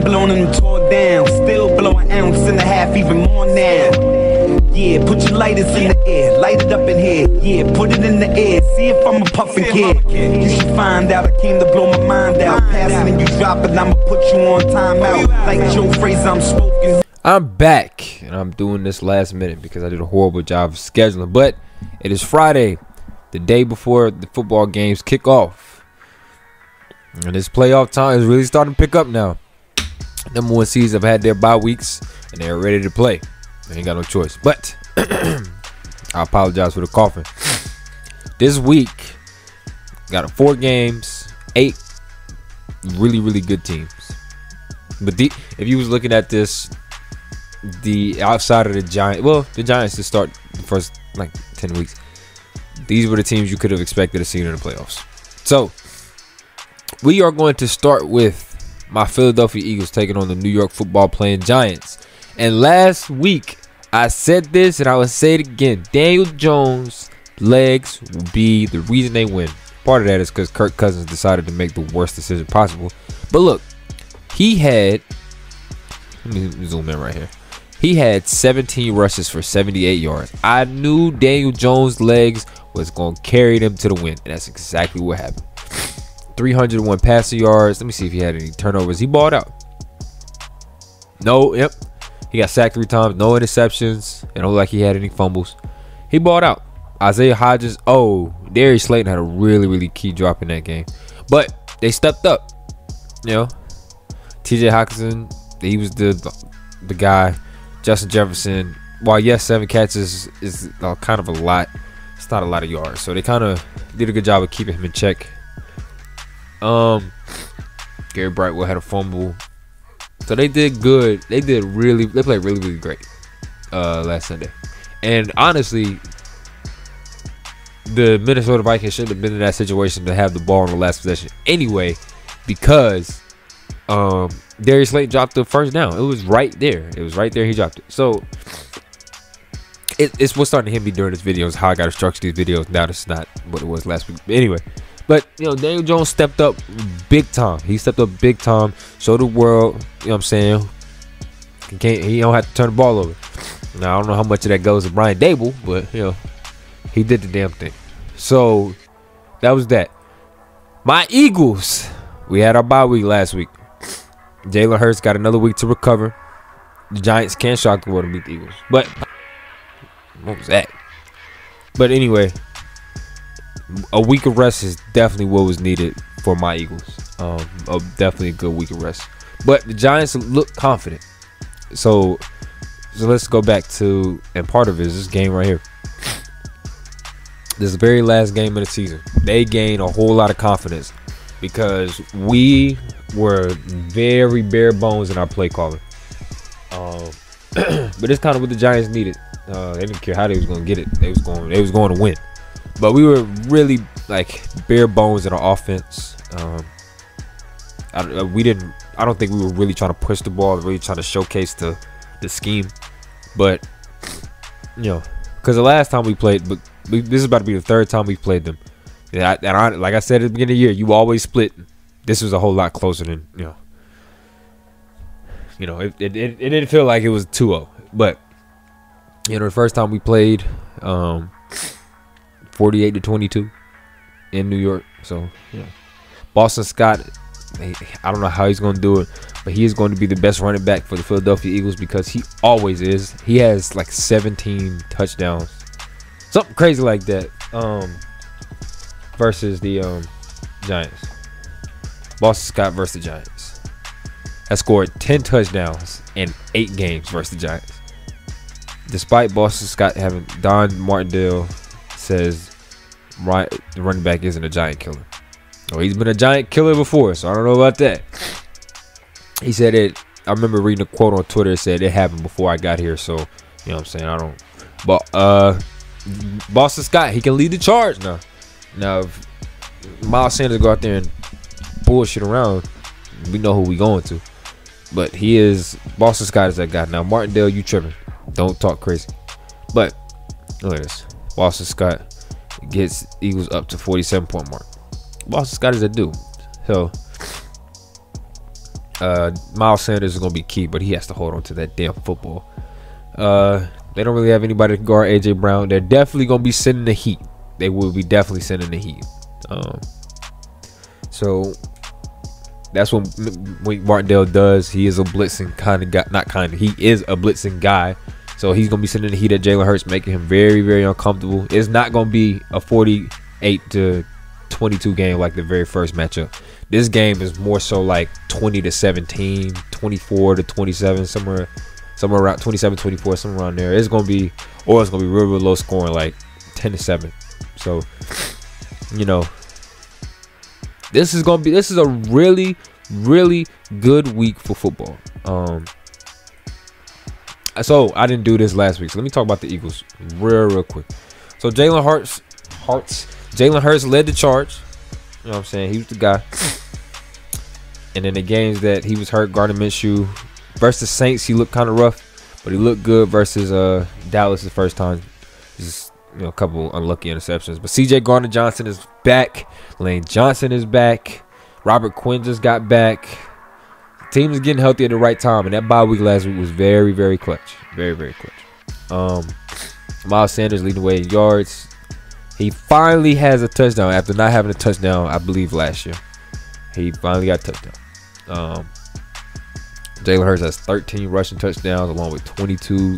blown and tore down. Still blow an ounce and a half, even more now. Yeah, put your lighters in the air, light it up in here. Yeah, put it in the air, see if I'm a puffin' kid. You should find out, I came to blow my mind out. Passing and you drop it, I'ma put you on timeout. Like Joe Frazier, I'm smoking. I'm back, and I'm doing this last minute because I did a horrible job of scheduling. But it is Friday, the day before the football games kick off. And this playoff time is really starting to pick up now. Number one seeds have had their bye weeks, and they're ready to play. They ain't got no choice. But I apologize for the coughing. This week, got 4 games, 8 really, really good teams. But if you was looking at this, the outside of the Giants, well, the Giants to start the first like 10 weeks, these were the teams you could have expected to see in the playoffs. So we are going to start with my Philadelphia Eagles taking on the New York football playing Giants. And last week I said this, and I will say it again: Daniel Jones' legs will be the reason they win. Part of that is because Kirk Cousins decided to make the worst decision possible. But look, he had, let me zoom in right here. He had 17 rushes for 78 yards. I knew Daniel Jones' legs was going to carry them to the win, and that's exactly what happened. 301 passing yards. Let me see if he had any turnovers. He balled out. No, yep. He got sacked 3 times. No interceptions. It don't look like he had any fumbles. He balled out. Isaiah Hodgins. Oh, Darius Slayton had a really, really key drop in that game. But they stepped up. You know, TJ Hawkinson, he was the guy. Justin Jefferson, while yes, 7 catches is kind of a lot, it's not a lot of yards. So they kind of did a good job of keeping him in check. Gary Brightwell had a fumble. So they did good. They played really, really great last Sunday. And honestly, the Minnesota Vikings shouldn't have been in that situation to have the ball in the last possession anyway, because Darius Slayton dropped the first down. It was right there. He dropped it. So it's what's starting to hit me during this video is how I got to structure these videos. Now that's not what it was last week. But anyway, Daniel Jones stepped up big time. He stepped up big time. Showed the world, you know what I'm saying, he don't have to turn the ball over. Now I don't know how much of that goes to Brian Dable, but he did the damn thing. So that was that. My Eagles, we had our bye week last week. Jalen Hurts got another week to recover. The Giants can't shock the world and beat the Eagles. But what was that? But anyway, a week of rest is definitely what was needed for my Eagles. Definitely a good week of rest. But the Giants look confident. So let's go back to, and part of it is this game right here. This is the very last game of the season. They gained a whole lot of confidence because we were very bare bones in our play calling. But it's kind of what the Giants needed. They didn't care how they was going to get it. They was going to win. But we were really like bare bones in our offense. I don't think we were really trying to push the ball, really trying to showcase the scheme. But because the last time we played, this is about to be the 3rd time we played them. Yeah, and like I said at the beginning of the year, you always split. This was a whole lot closer than it didn't feel like it was 2-0. But the first time we played 48-22 in New York. So Boston Scott, I don't know how he's going to do it, but he is going to be the best running back for the Philadelphia Eagles because he always is. He has like 17 touchdowns, something crazy like that. Versus the Giants. Boston Scott versus the Giants has scored 10 touchdowns in 8 games versus the Giants. Despite Boston Scott having, Don Martindale says the running back isn't a giant killer. Oh, he's been a giant killer before, so I don't know about that. He said it. I remember reading a quote on Twitter that said it happened before I got here, so what I'm saying, I don't. But Boston Scott, he can lead the charge now. Now, if Miles Sanders go out there and bullshit around, we know who we going to. But Boston Scott is that guy. Now, Martindale, you tripping. Don't talk crazy. But, look at this. Boston Scott gets Eagles up to 47-point mark. Boston Scott is a dude. So, Miles Sanders is gonna be key, but he has to hold on to that damn football. They don't really have anybody to guard AJ Brown. They're definitely gonna be sending the heat. They will be definitely sending the heat. So that's what Wink Martindale does. He is a blitzing kind of guy. He is a blitzing guy. So he's gonna be sending the heat at Jalen Hurts, making him very, very uncomfortable. It's not gonna be a 48-22 game like the very first matchup. This game is more so like 20-17, 24-27, somewhere around 27-24, somewhere around there. It's gonna be real, real low scoring, like 10-7. So, you know, this is a really, really good week for football. So I didn't do this last week, so let me talk about the Eagles real quick. So Jalen Hurts led the charge. You know what I'm saying? He was the guy. And in the games that he was hurt, Gardner Minshew versus Saints, he looked kind of rough, but he looked good versus Dallas the first time. Just, you know, a couple unlucky interceptions. But CJ Gardner-Johnson is back. Lane Johnson is back. Robert Quinn just got back. The team is getting healthy at the right time, and that bye week last week was very, very clutch. Very, very clutch. Miles Sanders leading the way in yards. He finally has a touchdown after not having a touchdown, I believe, last year. He finally got a touchdown. Jalen Hurts has 13 rushing touchdowns along with 22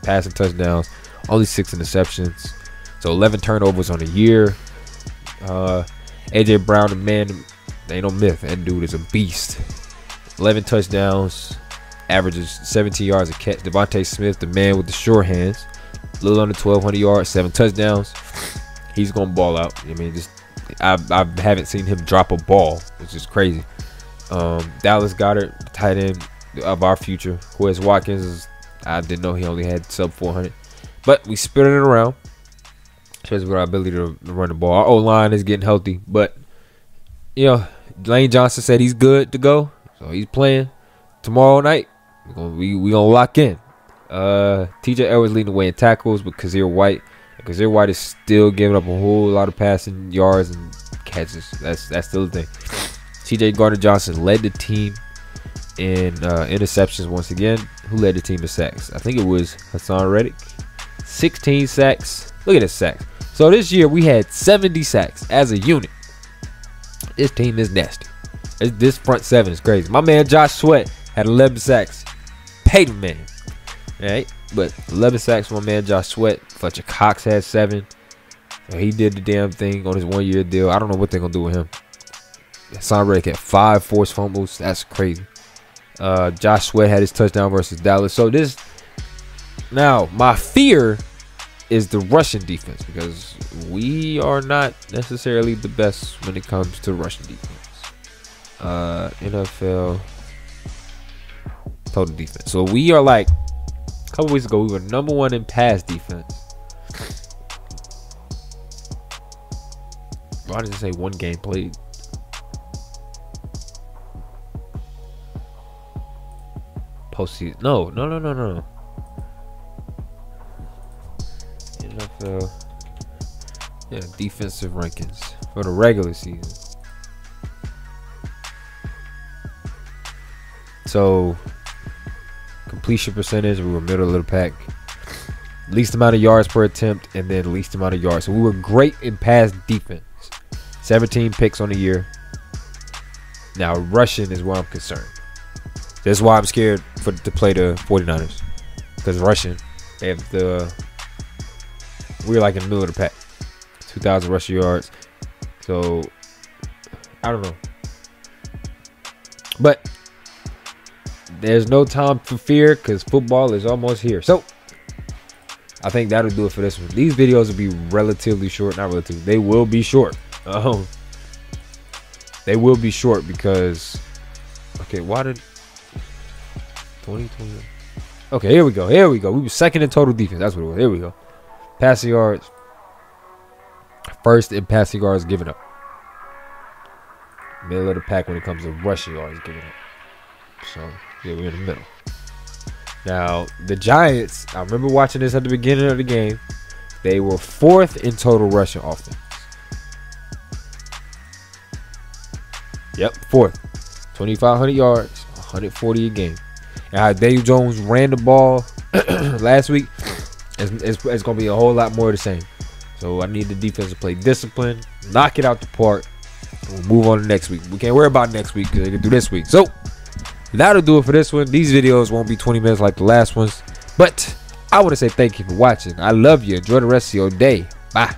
passing touchdowns, only 6 interceptions. So 11 turnovers on the year. AJ Brown, the man, ain't no myth. That dude is a beast. 11 touchdowns, averages 17 yards a catch. Devontae Smith, the man with the short hands, a little under 1,200 yards, 7 touchdowns. He's gonna ball out. I mean, I haven't seen him drop a ball, which is crazy. Dallas Goedert, tight end of our future. Quez Watkins, I didn't know he only had sub 400, but we split it around. Shows our ability to run the ball. Our O-line is getting healthy, but you know, Lane Johnson said he's good to go, so he's playing tomorrow night. We gonna lock in. TJ Edwards leading the way in tackles, but Kazir White is still giving up a whole lot of passing yards and catches. That's still the thing. CJ Gardner-Johnson led the team in interceptions once again. Who led the team in sacks? I think it was Hassan Reddick. 16 sacks. Look at his sacks. So this year we had 70 sacks as a unit. This team is nasty. This front seven is crazy. My man Josh Sweat had 11 sacks. Paid him, man. All right, but 11 sacks for my man Josh Sweat. Fletcher Cox had 7. So he did the damn thing on his 1-year deal. I don't know what they're gonna do with him. Hassan Reddick had 5 forced fumbles. That's crazy. Josh Sweat had his touchdown versus Dallas. So this now, my fear is the rushing defense, because we are not necessarily the best when it comes to rushing defense. NFL total defense. So we are like, a couple weeks ago, we were #1 in pass defense. Why does it say 1 game played? Postseason. No. NFL. Yeah, defensive rankings for the regular season. So, completion percentage, we were middle of the pack. Least amount of yards per attempt, and then least amount of yards. So we were great in pass defense. 17 picks on the year. Now, rushing is where I'm concerned. That's why I'm scared to play the 49ers. Because rushing, they have we're like in the middle of the pack. 2,000 rushing yards. So, I don't know. But there's no time for fear, because football is almost here. So, I think that'll do it for this one. These videos will be relatively short. Not relatively. They will be short. They will be short because... Okay, why did... 2020... Okay, here we go. We were second in total defense. That's what it was. Here we go. Passing yards. First in passing yards given up. Middle of the pack when it comes to rushing yards given up. So, yeah, we're in the middle. Now, the Giants, I remember watching this at the beginning of the game. They were 4th in total rushing offense. Yep, 4th. 2,500 yards, 140 a game. And how Daniel Jones ran the ball last week, it's going to be a whole lot more of the same. So I need the defense to play discipline, knock it out the park. We'll move on to next week. We can't worry about next week because they can do this week. So that'll do it for this one. These videos won't be 20 minutes like the last ones. But I want to say thank you for watching. I love you. Enjoy the rest of your day. Bye.